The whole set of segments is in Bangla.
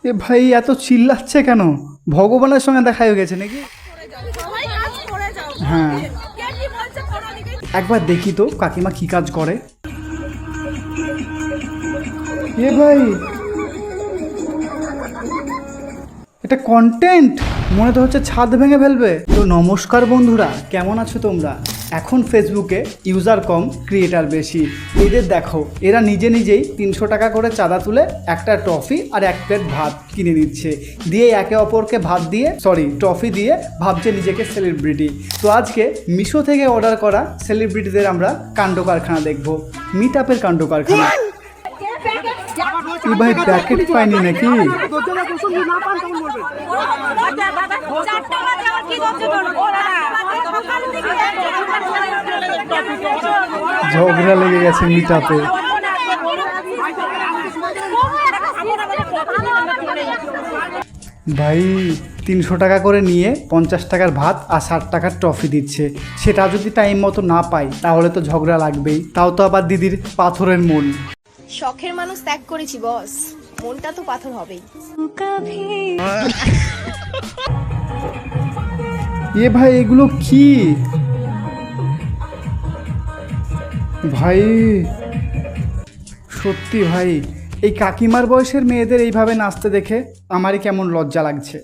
এ ভাই এত চিল্লাচ্ছে কেন? ভগবানের সঙ্গে দেখা হয়ে গেছে নাকি? হ্যাঁ, একবার দেখি তো কাকিমা কি কাজ করে। এ ভাই, এটা কন্টেন্ট মনে তো হচ্ছে ছাদ ভেঙে ফেলবে। তো নমস্কার বন্ধুরা, কেমন আছো তোমরা? এখন ফেসবুকে ইউজার কম, ক্রিয়েটার বেশি। এদের দেখো, এরা নিজে নিজেই 300 টাকা করে চাঁদা তুলে একটা ট্রফি আর এক প্লেট ভাত কিনে নিচ্ছে, দিয়ে একে অপরকে ট্রফি দিয়ে ভাবছে নিজেকে সেলিব্রিটি। তো আজকে মিশো থেকে অর্ডার করা সেলিব্রিটিদের আমরা কাণ্ড কারখানা দেখবো, মিট আপের কাণ্ড কারখানা। এই ভাই প্যাকেট পাইনি নাকি? ঝগড়া লেগে গেছে মিট আপে। ভাই 300 টাকা করে নিয়ে 50 টাকার ভাত আর 60 টাকার ট্রফি দিচ্ছে। সেটা যদি টাইম মতো না পাই তাহলে তো ঝগড়া লাগবেই। তাও তো আবার দিদির পাথরের মন। শখের মানুষ ত্যাগ করেছি বস, মনটা তো পাথর হবেই। এ ভাই এগুলো কি ভাই? সত্যি ভাই, এই কাকিমার বয়সের মেয়েদের এইভাবে নাচতে দেখে আমারই কেমন লজ্জা লাগছে।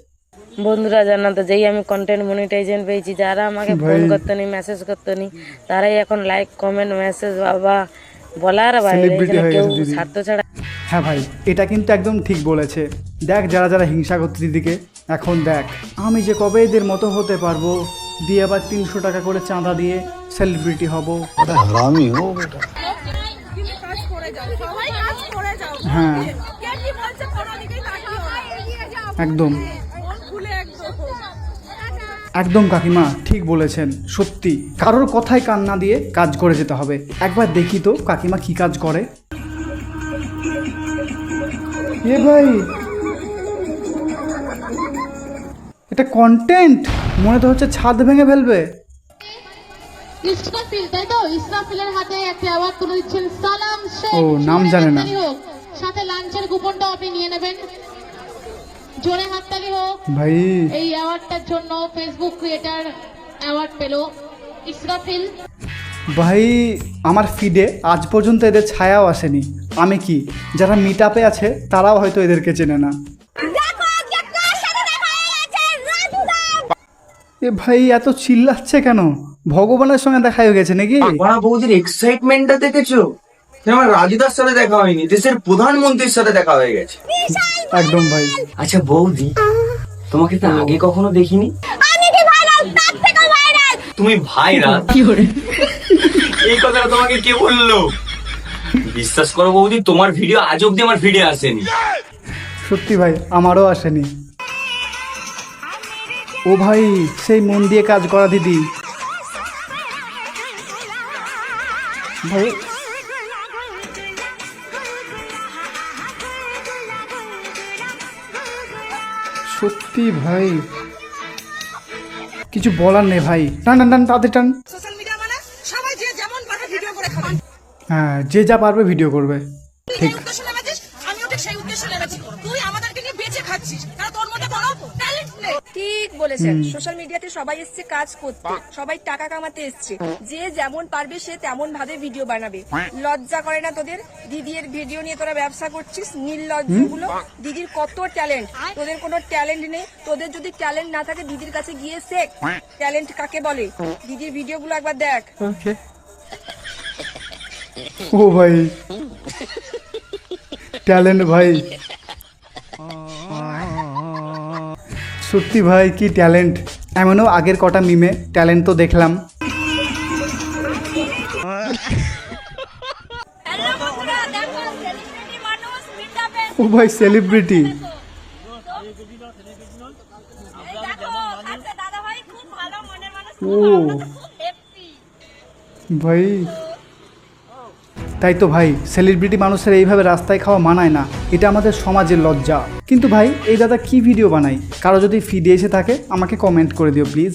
বন্ধুরা জানা তো, যেই আমি কন্টেন্ট মনিটাইজেশন পেয়েছি, যারা আমাকে ফোন করতো নি, মেসেজ করতো নি, তারাই এখন লাইক কমেন্ট মেসেজ বাবা বলার বাইরে কেউ স্বার্থ ছাড়া। হ্যাঁ ভাই, এটা কিন্তু একদম ঠিক বলেছে। দেখ যারা যারা হিংসা করতে দিদিকে, এখন দেখ আমি যে কবে এদের মতো হতে পারবো, দিয়ে আবার 300 টাকা করে চাঁদা দিয়ে সেলিব্রিটি হব। হ্যাঁ একদম একদম কাকিমা ঠিক বলেছেন। সত্যি কারোর কথায় কান না দিয়ে কাজ করে যেতে হবে। একবার দেখি তো কাকিমা কি কাজ করে। এ ভাই, এটা কন্টেন্ট মনে তো হচ্ছে ছাদ ভেঙে ফেলবে। ইসরাফিল, তাই তো? ইসরাফিলের হাতে একটা অ্যাওয়ার্ড তুলে দিচ্ছেন সালাম শেখ। ও নাম জানে না। সাথে লাঞ্চের কুপনটাও আপনি নিয়ে নেবেন। জোরে হাততালি হোক ভাই। এই অ্যাওয়ার্ডটার জন্য ফেসবুক ক্রিয়েটার অ্যাওয়ার্ড পেল ইসরাফিল ভাই। আমার ফিডে আজ পর্যন্ত এদের ছায়াও আসেনি। আমি কি, যারা মিট আপে আছে তারাও হয়তো এদেরকে চেনে না। এ ভাই এত চিল্লাচ্ছে কেন? ভগবানের সঙ্গে দেখা হয়ে গেছে নাকি? বড়া বৌদির এক্সাইটমেন্টটা দেখেছো? আমার রাজুদার সাথে দেখা হয়নি, দেশের প্রধানমন্ত্রীর সাথে দেখা হয়ে গেছে। একদম ভাই। আচ্ছা বৌদি, তোমাকে তো আগে কখনো দেখিনি। তুমি ভাইরাল? এই কথাটা তোমাকে কে বললো? বিশ্বাস করো বৌদি, তোমার ভিডিও আজ অব্দি আমার ভিডিও আসেনি। সত্যি ভাই, আমারও আসেনি। ও ভাই, সেই মন দিয়ে কাজ করা দিদি। ভাই সত্যি ভাই, কিছু বলার নেই ভাই। টান টান টান, তাদের টান। হ্যাঁ, যে যা পারবে ভিডিও করবে। ঠিক। ঠিক বলেছেন, সোশ্যাল মিডিয়াতে সবাই এসছে কাজ করতে, সবাই টাকা কামাতে এসছে। যে যেমন পারবে সে তেমন ভাবে ভিডিও বানাবে। লজ্জা করে না তোদের? দিদির ভিডিও নিয়ে তোরা ব্যবসা করছিস, নির্লজ্জগুলো। দিদির কত ট্যালেন্ট, তোদের কোনো ট্যালেন্ট নেই। তোদের যদি ট্যালেন্ট না থাকে দিদির কাছে গিয়ে শেখ ট্যালেন্ট কাকে বলে। দিদির ভিডিওগুলো একবার দেখ। ও ভাই, ট্যালেন্ট ভাই। সত্যি ভাই, কি ট্যালেন্ট। এমনও আগের কটা মিমে ট্যালেন্ট তো দেখলাম। ও ভাই সেলিব্রিটি। ও ভাই, তাই তো ভাই, সেলিব্রিটি মানুষের এইভাবে রাস্তায় খাওয়া মানায় না। এটা আমাদের সমাজের লজ্জা। কিন্তু ভাই এই দাদা কি ভিডিও বানায়? কারো যদি ফিডে এসে থাকে আমাকে কমেন্ট করে দিও প্লিজ।